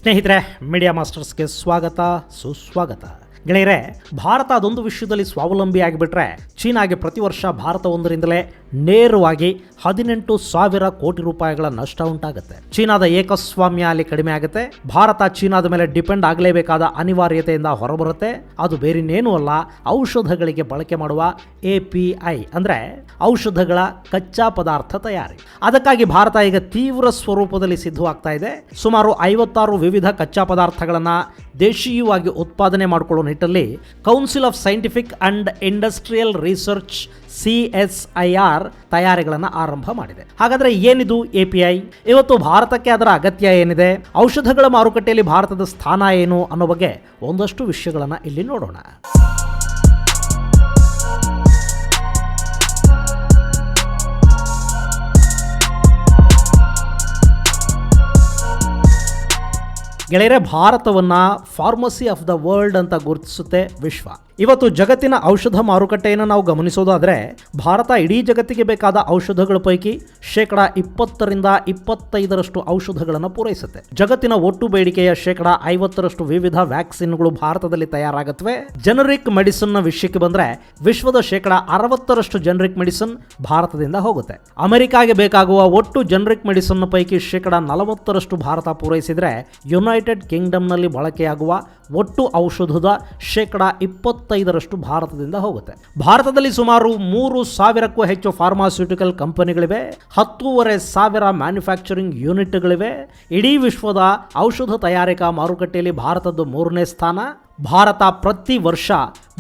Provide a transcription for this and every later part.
ಸ್ನೇಹಿತರೆ, ಮೀಡಿಯಾ ಮಾಸ್ಟರ್ಸ್ಗೆ ಸ್ವಾಗತ ಸುಸ್ವಾಗತ. ಗೆಳೆಯರೆ, ಭಾರತ ಅದೊಂದು ವಿಷಯದಲ್ಲಿ ಸ್ವಾವಲಂಬಿ ಆಗಿಬಿಟ್ರೆ ಚೀನಾಗೆ ಪ್ರತಿ ವರ್ಷ ಭಾರತ ಒಂದರಿಂದಲೇ ನೇರವಾಗಿ 18,000 ಕೋಟಿ ರೂಪಾಯಿಗಳ ನಷ್ಟ ಉಂಟಾಗುತ್ತೆ. ಚೀನಾದ ಏಕಸ್ವಾಮ್ಯ ಅಲ್ಲಿ ಕಡಿಮೆ ಆಗುತ್ತೆ. ಭಾರತ ಚೀನಾದ ಮೇಲೆ ಡಿಪೆಂಡ್ ಆಗಲೇಬೇಕಾದ ಅನಿವಾರ್ಯತೆಯಿಂದ ಹೊರಬರುತ್ತೆ. ಅದು ಬೇರಿನ್ನೇನೂ ಅಲ್ಲ, ಔಷಧಗಳಿಗೆ ಬಳಕೆ ಮಾಡುವ API ಅಂದರೆ ಔಷಧಗಳ ಕಚ್ಚಾ ಪದಾರ್ಥ ತಯಾರಿ. ಅದಕ್ಕಾಗಿ ಭಾರತ ಈಗ ತೀವ್ರ ಸ್ವರೂಪದಲ್ಲಿ ಸಿದ್ಧವಾಗ್ತಾ ಇದೆ. ಸುಮಾರು 56 ವಿವಿಧ ಕಚ್ಚಾ ಪದಾರ್ಥಗಳನ್ನು ದೇಶೀಯವಾಗಿ ಉತ್ಪಾದನೆ ಮಾಡಿಕೊಳ್ಳುವ ನಿಟ್ಟಲ್ಲಿ council of scientific and industrial research CSIR ತಯಾರಿಗಳನ್ನು ಆರಂಭ ಮಾಡಿದೆ. ಹಾಗಾದರೆ ಏನಿದು API? ಇವತ್ತು ಭಾರತಕ್ಕೆ ಅದರ ಅಗತ್ಯ ಏನಿದೆ, ಔಷಧಗಳ ಮಾರುಕಟ್ಟೆಯಲ್ಲಿ ಭಾರತದ ಸ್ಥಾನ ಏನು ಅನ್ನೋ ಬಗ್ಗೆ ಒಂದಷ್ಟು ವಿಷಯಗಳನ್ನು ಇಲ್ಲಿ ನೋಡೋಣ. ಗೆಳೆಯರೆ, ಭಾರತವನ್ನು ಫಾರ್ಮಸಿ ಆಫ್ ದ ವರ್ಲ್ಡ್ ಅಂತ ಗುರುತಿಸುತ್ತೆ ವಿಶ್ವ. ಇವತ್ತು ಜಗತ್ತಿನ ಔಷಧ ಮಾರುಕಟ್ಟೆಯನ್ನು ನಾವು ಗಮನಿಸೋದಾದರೆ ಭಾರತ ಇಡೀ ಜಗತ್ತಿಗೆ ಬೇಕಾದ ಔಷಧಗಳ ಪೈಕಿ 20% 25% ಔಷಧಗಳನ್ನು ಪೂರೈಸುತ್ತೆ. ಜಗತ್ತಿನ ಒಟ್ಟು ಬೇಡಿಕೆಯ 50% ವಿವಿಧ ವ್ಯಾಕ್ಸಿನ್ಗಳು ಭಾರತದಲ್ಲಿ ತಯಾರಾಗುತ್ತವೆ. ಜನರಿಕ್ ಮೆಡಿಸಿನ್ನ ವಿಷಯಕ್ಕೆ ಬಂದರೆ ವಿಶ್ವದ 60% ಜನರಿಕ್ ಮೆಡಿಸಿನ್ ಭಾರತದಿಂದ ಹೋಗುತ್ತೆ. ಅಮೆರಿಕಾಗೆ ಬೇಕಾಗುವ ಒಟ್ಟು ಜನರಿಕ್ ಮೆಡಿಸಿನ್ ಪೈಕಿ 40% ಭಾರತ ಪೂರೈಸಿದರೆ ಯುನೈಟೆಡ್ ಕಿಂಗ್ಡಮ್ನಲ್ಲಿ ಬಳಕೆಯಾಗುವ ಒಟ್ಟು ಔಷಧದ 25% ಭಾರತದಿಂದ ಹೋಗುತ್ತೆ. ಭಾರತದಲ್ಲಿ ಸುಮಾರು 3,000ಕ್ಕೂ ಹೆಚ್ಚು ಫಾರ್ಮಾಸ್ಯೂಟಿಕಲ್ ಕಂಪನಿಗಳಿವೆ. 10,500 ಮ್ಯಾನುಫ್ಯಾಕ್ಚರಿಂಗ್ ಯೂನಿಟ್ಗಳಿವೆ. ಇಡೀ ವಿಶ್ವದ ಔಷಧ ತಯಾರಿಕಾ ಮಾರುಕಟ್ಟೆಯಲ್ಲಿ ಭಾರತದ್ದು 3ನೇ ಸ್ಥಾನ. ಭಾರತ ಪ್ರತಿ ವರ್ಷ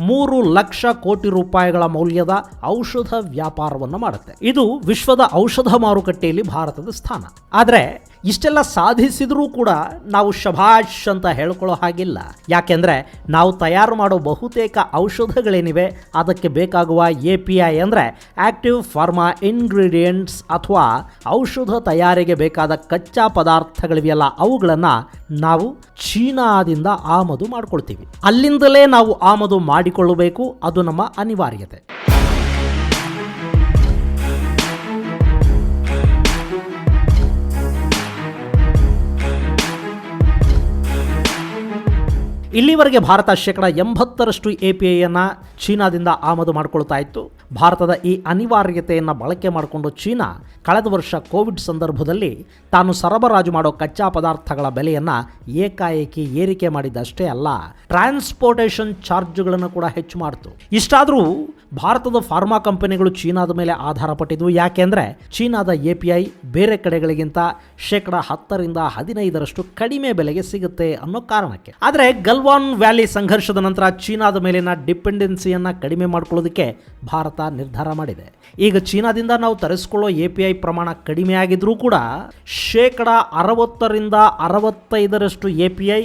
3 ಲಕ್ಷ ಕೋಟಿ ರೂಪಾಯಿಗಳ ಮೌಲ್ಯದ ಔಷಧ ವ್ಯಾಪಾರವನ್ನು ಮಾಡುತ್ತೆ. ಇದು ವಿಶ್ವದ ಔಷಧ ಮಾರುಕಟ್ಟೆಯಲ್ಲಿ ಭಾರತದ ಸ್ಥಾನ. ಆದರೆ ಇಷ್ಟೆಲ್ಲ ಸಾಧಿಸಿದರೂ ಕೂಡ ನಾವು ಶಭಾಷ್ ಅಂತ ಹೇಳ್ಕೊಳ್ಳೋ ಹಾಗಿಲ್ಲ. ಯಾಕೆಂದರೆ ನಾವು ತಯಾರು ಮಾಡೋ ಬಹುತೇಕ ಔಷಧಗಳೇನಿವೆ ಅದಕ್ಕೆ ಬೇಕಾಗುವ API ಅಂದರೆ ಆಕ್ಟಿವ್ ಫಾರ್ಮಾ ಇಂಗ್ರೀಡಿಯೆಂಟ್ಸ್ ಅಥವಾ ಔಷಧ ತಯಾರಿಗೆ ಬೇಕಾದ ಕಚ್ಚಾ ಪದಾರ್ಥಗಳಿವೆಯಲ್ಲ, ಅವುಗಳನ್ನು ನಾವು ಚೀನಾದಿಂದ ಆಮದು ಮಾಡಿಕೊಳ್ತೀವಿ. ಅಲ್ಲಿಂದಲೇ ನಾವು ಆಮದು ಮಾಡಿಕೊಳ್ಳಬೇಕು. ಅದು ನಮ್ಮ ಅನಿವಾರ್ಯತೆ. ಇಲ್ಲಿವರೆಗೆ ಭಾರತ 80% APIಯನ್ನು ಚೀನಾದಿಂದ ಆಮದು ಮಾಡಿಕೊಳ್ತಾ ಇತ್ತು. ಭಾರತದ ಈ ಅನಿವಾರ್ಯತೆಯನ್ನು ಬಳಕೆ ಮಾಡಿಕೊಂಡು ಚೀನಾ ಕಳೆದ ವರ್ಷ ಕೋವಿಡ್ ಸಂದರ್ಭದಲ್ಲಿ ತಾನು ಸರಬರಾಜು ಮಾಡೋ ಕಚ್ಚಾ ಪದಾರ್ಥಗಳ ಬೆಲೆಯನ್ನು ಏಕಾಏಕಿ ಏರಿಕೆ ಮಾಡಿದ್ದಷ್ಟೇ ಅಲ್ಲ, ಟ್ರಾನ್ಸ್ಪೋರ್ಟೇಷನ್ ಚಾರ್ಜ್ಗಳನ್ನು ಕೂಡ ಹೆಚ್ಚು ಮಾಡಿತು. ಇಷ್ಟಾದರೂ ಭಾರತದ ಫಾರ್ಮಾ ಕಂಪನಿಗಳು ಚೀನಾದ ಮೇಲೆ ಆಧಾರ ಪಟ್ಟಿದ್ವು. ಯಾಕೆಂದರೆ ಚೀನಾದ API ಬೇರೆ ಕಡೆಗಳಿಗಿಂತ 10% 15% ಕಡಿಮೆ ಬೆಲೆಗೆ ಸಿಗುತ್ತೆ ಅನ್ನೋ ಕಾರಣಕ್ಕೆ. ಆದರೆ ಗಲ್ವಾನ್ ವ್ಯಾಲಿ ಸಂಘರ್ಷದ ನಂತರ ಚೀನಾದ ಮೇಲಿನ ಡಿಪೆಂಡೆನ್ಸಿಯನ್ನು ಕಡಿಮೆ ಮಾಡ್ಕೊಳ್ಳೋದಕ್ಕೆ ಭಾರತ ನಿರ್ಧಾರ ಮಾಡಿದೆ. ಈಗ ಚೀನಾದಿಂದ ನಾವು ತರಿಸ್ಕೊಳ್ಳೋ API ಪ್ರಮಾಣ ಕಡಿಮೆ ಆಗಿದ್ರೂ ಕೂಡ 60% 65% API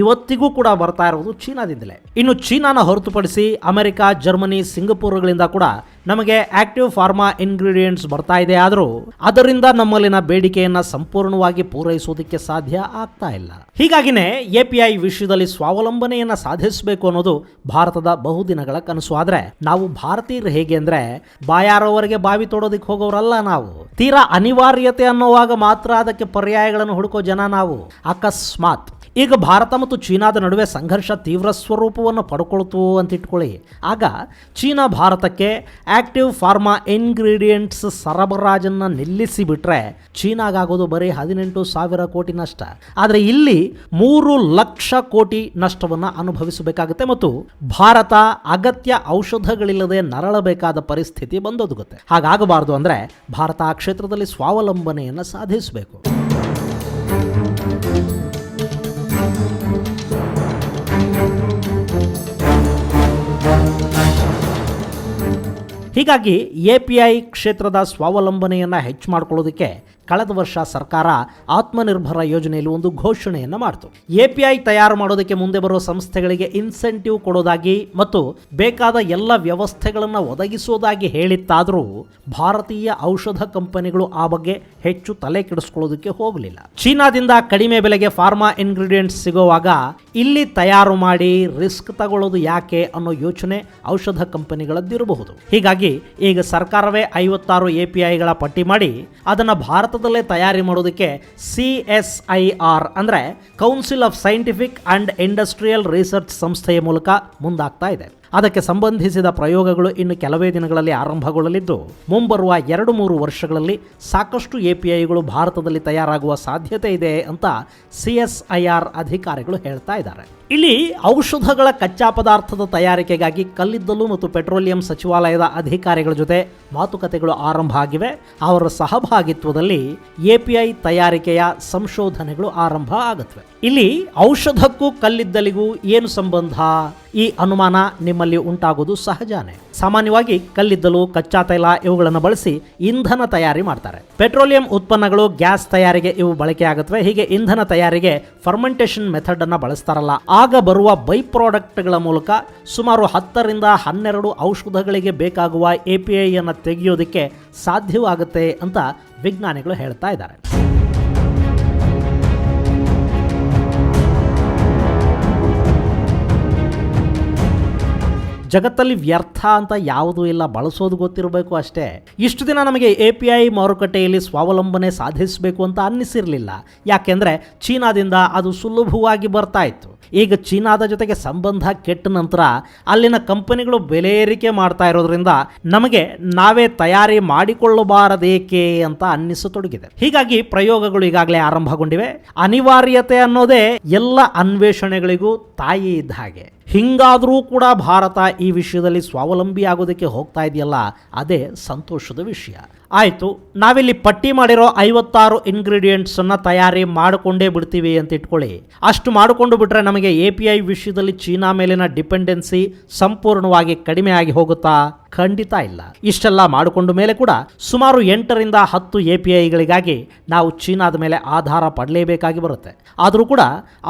ಇವತ್ತಿಗೂ ಕೂಡ ಬರ್ತಾ ಇರೋದು ಚೀನಾದಿಂದಲೇ. ಇನ್ನು ಚೀನಾನ ಹೊರತುಪಡಿಸಿ ಅಮೆರಿಕ, ಜರ್ಮನಿ, ಸಿಂಗಪೂರ್ಗಳಿಂದ ಕೂಡ ನಮಗೆ ಆಕ್ಟಿವ್ ಫಾರ್ಮಾ ಇಂಗ್ರೀಡಿಯೆಂಟ್ಸ್ ಬರ್ತಾ ಇದೆ. ಆದರೂ ಅದರಿಂದ ನಮ್ಮಲ್ಲಿನ ಬೇಡಿಕೆಯನ್ನು ಸಂಪೂರ್ಣವಾಗಿ ಪೂರೈಸೋದಕ್ಕೆ ಸಾಧ್ಯ ಆಗ್ತಾ ಇಲ್ಲ. ಹೀಗಾಗಿನೇ API ವಿಷಯದಲ್ಲಿ ಸ್ವಾವಲಂಬನೆಯನ್ನು ಸಾಧಿಸಬೇಕು ಅನ್ನೋದು ಭಾರತದ ಬಹುದಿನಗಳ ಕನಸು. ಆದರೆ ನಾವು ಭಾರತೀಯರು ಹೇಗೆ ಅಂದರೆ ಬಾಯಾರೋವರೆಗೆ ಬಾವಿ ತೋಡೋದಕ್ಕೆ ಹೋಗೋರಲ್ಲ. ನಾವು ತೀರಾ ಅನಿವಾರ್ಯತೆ ಅನ್ನೋವಾಗ ಮಾತ್ರ ಅದಕ್ಕೆ ಪರ್ಯಾಯಗಳನ್ನು ಹುಡುಕೋ ಜನ ನಾವು. ಅಕಸ್ಮಾತ್ ಈಗ ಭಾರತ ಮತ್ತು ಚೀನಾದ ನಡುವೆ ಸಂಘರ್ಷ ತೀವ್ರ ಸ್ವರೂಪವನ್ನು ಪಡ್ಕೊಳ್ತು ಅಂತ ಇಟ್ಕೊಳ್ಳಿ. ಆಗ ಚೀನಾ ಭಾರತಕ್ಕೆ ಆಕ್ಟಿವ್ ಫಾರ್ಮಾ ಇಂಗ್ರೀಡಿಯೆಂಟ್ಸ್ ಸರಬರಾಜನ್ನು ನಿಲ್ಲಿಸಿಬಿಟ್ರೆ ಚೀನಾಗಾಗೋದು ಬರೀ 18,000 ಕೋಟಿ ನಷ್ಟ. ಆದರೆ ಇಲ್ಲಿ 3 ಲಕ್ಷ ಕೋಟಿ ನಷ್ಟವನ್ನು ಅನುಭವಿಸಬೇಕಾಗುತ್ತೆ ಮತ್ತು ಭಾರತ ಅಗತ್ಯ ಔಷಧಗಳಿಲ್ಲದೆ ನರಳಬೇಕಾದ ಪರಿಸ್ಥಿತಿ ಬಂದೊದಗುತ್ತೆ. ಹಾಗಾಗಬಾರ್ದು. ಅಂದರೆ ಭಾರತ ಆ ಕ್ಷೇತ್ರದಲ್ಲಿ ಸ್ವಾವಲಂಬನೆಯನ್ನು ಸಾಧಿಸಬೇಕು. ಹೀಗಾಗಿ API ಕ್ಷೇತ್ರದ ಸ್ವಾವಲಂಬನೆಯನ್ನು ಹೆಚ್ಚು ಮಾಡಿಕೊಳ್ಳೋದಕ್ಕೆ ಕಳೆದ ವರ್ಷ ಸರ್ಕಾರ ಆತ್ಮನಿರ್ಭರ ಯೋಜನೆಯಲ್ಲಿ ಒಂದು ಘೋಷಣೆಯನ್ನು ಮಾಡಿತು. API ತಯಾರು ಮಾಡೋದಕ್ಕೆ ಮುಂದೆ ಬರುವ ಸಂಸ್ಥೆಗಳಿಗೆ ಇನ್ಸೆಂಟಿವ್ ಕೊಡೋದಾಗಿ ಮತ್ತು ಬೇಕಾದ ಎಲ್ಲ ವ್ಯವಸ್ಥೆಗಳನ್ನು ಒದಗಿಸೋದಾಗಿ ಹೇಳಿತ್ತಾದರೂ ಭಾರತೀಯ ಔಷಧ ಕಂಪನಿಗಳು ಆ ಬಗ್ಗೆ ಹೆಚ್ಚು ತಲೆ ಕೆಡಿಸ್ಕೊಳ್ಳೋದಕ್ಕೆ ಹೋಗಲಿಲ್ಲ. ಚೀನಾದಿಂದ ಕಡಿಮೆ ಬೆಲೆಗೆ ಫಾರ್ಮಾ ಇಂಗ್ರೀಡಿಯೆಂಟ್ಸ್ ಸಿಗೋವಾಗ ಇಲ್ಲಿ ತಯಾರು ಮಾಡಿ ರಿಸ್ಕ್ ತಗೊಳ್ಳೋದು ಯಾಕೆ ಅನ್ನೋ ಯೋಚನೆ ಔಷಧ ಕಂಪನಿಗಳದ್ದಿರಬಹುದು. ಹೀಗಾಗಿ ಈಗ ಸರ್ಕಾರವೇ 56 APIಗಳ ಪಟ್ಟಿ ಮಾಡಿ ಅದನ್ನು ಭಾರತ ಭಾರತದಲ್ಲೇ ತಯಾರಿ ಮಾಡೋದಕ್ಕೆ CSIR ಅಂದರೆ council of scientific and industrial research ಸಂಸ್ಥೆಯ ಮೂಲಕ ಮುಂದಾಗ್ತಾ ಇದೆ. ಅದಕ್ಕೆ ಸಂಬಂಧಿಸಿದ ಪ್ರಯೋಗಗಳು ಇನ್ನು ಕೆಲವೇ ದಿನಗಳಲ್ಲಿ ಆರಂಭಗೊಳ್ಳಲಿದ್ದು, ಮುಂಬರುವ 2-3 ವರ್ಷಗಳಲ್ಲಿ ಸಾಕಷ್ಟು APIಗಳು ಭಾರತದಲ್ಲಿ ತಯಾರಾಗುವ ಸಾಧ್ಯತೆ ಇದೆ ಅಂತ CSIR ಅಧಿಕಾರಿಗಳು ಹೇಳ್ತಾ ಇದ್ದಾರೆ. ಇಲ್ಲಿ ಔಷಧಗಳ ಕಚ್ಚಾ ಪದಾರ್ಥದ ತಯಾರಿಕೆಗಾಗಿ ಕಲ್ಲಿದ್ದಲು ಮತ್ತು ಪೆಟ್ರೋಲಿಯಂ ಸಚಿವಾಲಯದ ಅಧಿಕಾರಿಗಳ ಜೊತೆ ಮಾತುಕತೆಗಳು ಆರಂಭ ಆಗಿವೆ. ಅವರ ಸಹಭಾಗಿತ್ವದಲ್ಲಿ API ತಯಾರಿಕೆಯ ಸಂಶೋಧನೆಗಳು ಆರಂಭ ಆಗುತ್ತವೆ. ಇಲ್ಲಿ ಔಷಧಕ್ಕೂ ಕಲ್ಲಿದ್ದಲಿಗೂ ಏನು ಸಂಬಂಧ? ಈ ಅನುಮಾನ ನಿಮ್ಮಲ್ಲಿ ಉಂಟಾಗೋದು ಸಹಜಾನೇ. ಸಾಮಾನ್ಯವಾಗಿ ಕಲ್ಲಿದ್ದಲು, ಕಚ್ಚಾ ತೈಲ ಇವುಗಳನ್ನು ಬಳಸಿ ಇಂಧನ ತಯಾರಿ ಮಾಡ್ತಾರೆ. ಪೆಟ್ರೋಲಿಯಂ ಉತ್ಪನ್ನಗಳು, ಗ್ಯಾಸ್ ತಯಾರಿಗೆ ಇವು ಬಳಕೆ ಆಗುತ್ತವೆ. ಹೀಗೆ ಇಂಧನ ತಯಾರಿಗೆ ಫರ್ಮೆಂಟೇಷನ್ ಮೆಥಡ್ ಅನ್ನು ಬಳಸ್ತಾರಲ್ಲ, ಆಗ ಬರುವ ಬೈ ಪ್ರಾಡಕ್ಟ್ಗಳ ಮೂಲಕ ಸುಮಾರು 10ರಿಂದ 12 ಔಷಧಗಳಿಗೆ ಬೇಕಾಗುವ API ಅನ್ನು ತೆಗೆಯೋದಕ್ಕೆ ಸಾಧ್ಯವಾಗುತ್ತೆ ಅಂತ ವಿಜ್ಞಾನಿಗಳು ಹೇಳ್ತಾ ಇದ್ದಾರೆ. ಜಗತ್ತಲ್ಲಿ ವ್ಯರ್ಥ ಅಂತ ಯಾವುದೂ ಇಲ್ಲ, ಬಳಸೋದು ಗೊತ್ತಿರಬೇಕು ಅಷ್ಟೇ. ಇಷ್ಟು ದಿನ ನಮಗೆ API ಮಾರುಕಟ್ಟೆಯಲ್ಲಿ ಸ್ವಾವಲಂಬನೆ ಸಾಧಿಸಬೇಕು ಅಂತ ಅನ್ನಿಸಿರಲಿಲ್ಲ. ಯಾಕೆಂದರೆ ಚೀನಾದಿಂದ ಅದು ಸುಲಭವಾಗಿ ಬರ್ತಾ ಇತ್ತು. ಈಗ ಚೀನಾದ ಜೊತೆಗೆ ಸಂಬಂಧ ಕೆಟ್ಟ ನಂತರ ಅಲ್ಲಿನ ಕಂಪನಿಗಳು ಬೆಲೆ ಏರಿಕೆ ಮಾಡ್ತಾ ಇರೋದ್ರಿಂದ ನಮಗೆ ನಾವೇ ತಯಾರಿ ಮಾಡಿಕೊಳ್ಳಬಾರದೇಕೆ ಅಂತ ಅನ್ನಿಸತೊಡಗಿದೆ. ಹೀಗಾಗಿ ಪ್ರಯೋಗಗಳು ಈಗಾಗಲೇ ಆರಂಭಗೊಂಡಿವೆ. ಅನಿವಾರ್ಯತೆ ಅನ್ನೋದೇ ಎಲ್ಲ ಅನ್ವೇಷಣೆಗಳಿಗೂ ತಾಯಿ ಇದ್ದ ಹಾಗೆ. ಹಿಂಗಾದರೂ ಕೂಡ ಭಾರತ ಈ ವಿಷಯದಲ್ಲಿ ಸ್ವಾವಲಂಬಿ ಆಗೋದಕ್ಕೆ ಹೋಗ್ತಾ ಇದೆಯಲ್ಲ, ಅದೇ ಸಂತೋಷದ ವಿಷಯ. ಆಯಿತು, ನಾವಿಲ್ಲಿ ಪಟ್ಟಿ ಮಾಡಿರೋ 56 ಇಂಗ್ರೀಡಿಯೆಂಟ್ಸನ್ನು ತಯಾರಿ ಮಾಡಿಕೊಂಡೇ ಬಿಡ್ತೀವಿ ಅಂತ ಇಟ್ಕೊಳ್ಳಿ. ಅಷ್ಟು ಮಾಡಿಕೊಂಡು ಬಿಟ್ರೆ ನಮಗೆ API ವಿಷಯದಲ್ಲಿ ಚೀನಾ ಮೇಲಿನ ಡಿಪೆಂಡೆನ್ಸಿ ಸಂಪೂರ್ಣವಾಗಿ ಕಡಿಮೆ ಆಗಿ ಹೋಗುತ್ತಾ? ಖಂಡಿತ ಇಲ್ಲ. ಇಷ್ಟೆಲ್ಲ ಮಾಡಿಕೊಂಡ ಮೇಲೆ ಕೂಡ ಸುಮಾರು 8ರಿಂದ 10 APIಗಳಿಗಾಗಿ ನಾವು ಚೀನಾದ ಮೇಲೆ ಆಧಾರ ಪಡಲೇಬೇಕಾಗಿ ಬರುತ್ತೆ. ಆದರೂ ಕೂಡ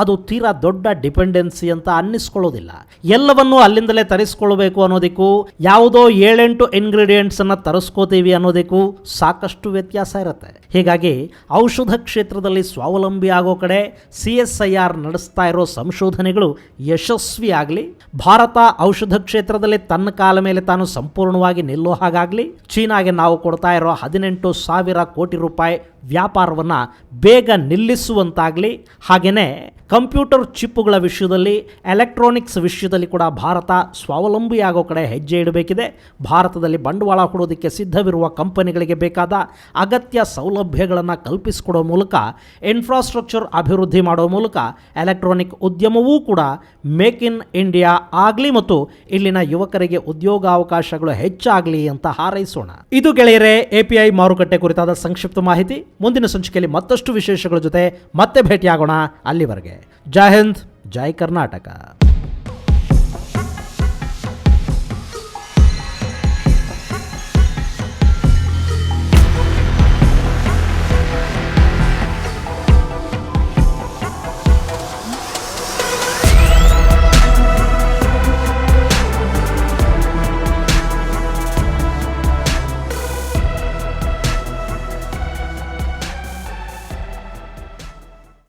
ಅದು ತೀರಾ ದೊಡ್ಡ ಡಿಪೆಂಡೆನ್ಸಿ ಅಂತ ಅನ್ನಿಸ್ಕೊಳ್ಳೋದಿಲ್ಲ. ಎಲ್ಲವನ್ನೂ ಅಲ್ಲಿಂದಲೇ ತರಿಸ್ಕೊಳ್ಬೇಕು ಅನ್ನೋದಕ್ಕೂ, ಯಾವುದೋ 7-8 ಇಂಗ್ರೀಡಿಯೆಂಟ್ಸನ್ನು ತರಿಸ್ಕೋತೀವಿ ಅನ್ನೋದಕ್ಕೂ ಸಾಕಷ್ಟು ವ್ಯತ್ಯಾಸ ಇರುತ್ತೆ. ಹೀಗಾಗಿ ಔಷಧ ಕ್ಷೇತ್ರದಲ್ಲಿ ಸ್ವಾವಲಂಬಿ ಆಗೋ ಕಡೆ CSIR ನಡೆಸ್ತಾ ಇರೋ ಸಂಶೋಧನೆಗಳು ಯಶಸ್ವಿ ಆಗಲಿ, ಭಾರತ ಔಷಧ ಕ್ಷೇತ್ರದಲ್ಲಿ ತನ್ನ ಕಾಲ ಮೇಲೆ ತಾನು ಸಂಪೂರ್ಣವಾಗಿ ನಿಲ್ಲೋ ಹಾಗಾಗಲಿ, ಚೀನಾಗೆ ನಾವು ಕೊಡ್ತಾ ಇರೋ 18,000 ಕೋಟಿ ರೂಪಾಯಿ ವ್ಯಾಪಾರವನ್ನು ಬೇಗ ನಿಲ್ಲಿಸುವಂತಾಗಲಿ, ಹಾಗೆಯೇ ಕಂಪ್ಯೂಟರ್ ಚಿಪ್ಪುಗಳ ವಿಷಯದಲ್ಲಿ, ಎಲೆಕ್ಟ್ರಾನಿಕ್ಸ್ ವಿಷಯದಲ್ಲಿ ಕೂಡ ಭಾರತ ಸ್ವಾವಲಂಬಿಯಾಗೋ ಕಡೆ ಹೆಜ್ಜೆ ಇಡಬೇಕಿದೆ. ಭಾರತದಲ್ಲಿ ಬಂಡವಾಳ ಹೂಡೋದಕ್ಕೆ ಸಿದ್ಧವಿರುವ ಕಂಪನಿಗಳಿಗೆ ಬೇಕಾದ ಅಗತ್ಯ ಸೌಲಭ್ಯಗಳನ್ನು ಕಲ್ಪಿಸಿಕೊಡೋ ಮೂಲಕ, ಇನ್ಫ್ರಾಸ್ಟ್ರಕ್ಚರ್ ಅಭಿವೃದ್ಧಿ ಮಾಡೋ ಮೂಲಕ ಎಲೆಕ್ಟ್ರಾನಿಕ್ ಉದ್ಯಮವೂ ಕೂಡ ಮೇಕ್ ಇನ್ ಇಂಡಿಯಾ ಆಗಲಿ ಮತ್ತು ಇಲ್ಲಿನ ಯುವಕರಿಗೆ ಉದ್ಯೋಗಾವಕಾಶಗಳು ಹೆಚ್ಚಾಗಲಿ ಅಂತ ಹಾರೈಸೋಣ. ಇದು ಗೆಳೆಯರೇ API ಮಾರುಕಟ್ಟೆ ಕುರಿತಾದ ಸಂಕ್ಷಿಪ್ತ ಮಾಹಿತಿ. ಮುಂದಿನ ಸಂಚಿಕೆಯಲ್ಲಿ ಮತ್ತಷ್ಟು ವಿಶೇಷಗಳ ಜೊತೆ ಮತ್ತೆ ಭೇಟಿಯಾಗೋಣ. ಅಲ್ಲಿವರೆಗೆ ಜೈ ಹಿಂದ್, ಜೈ ಕರ್ನಾಟಕ.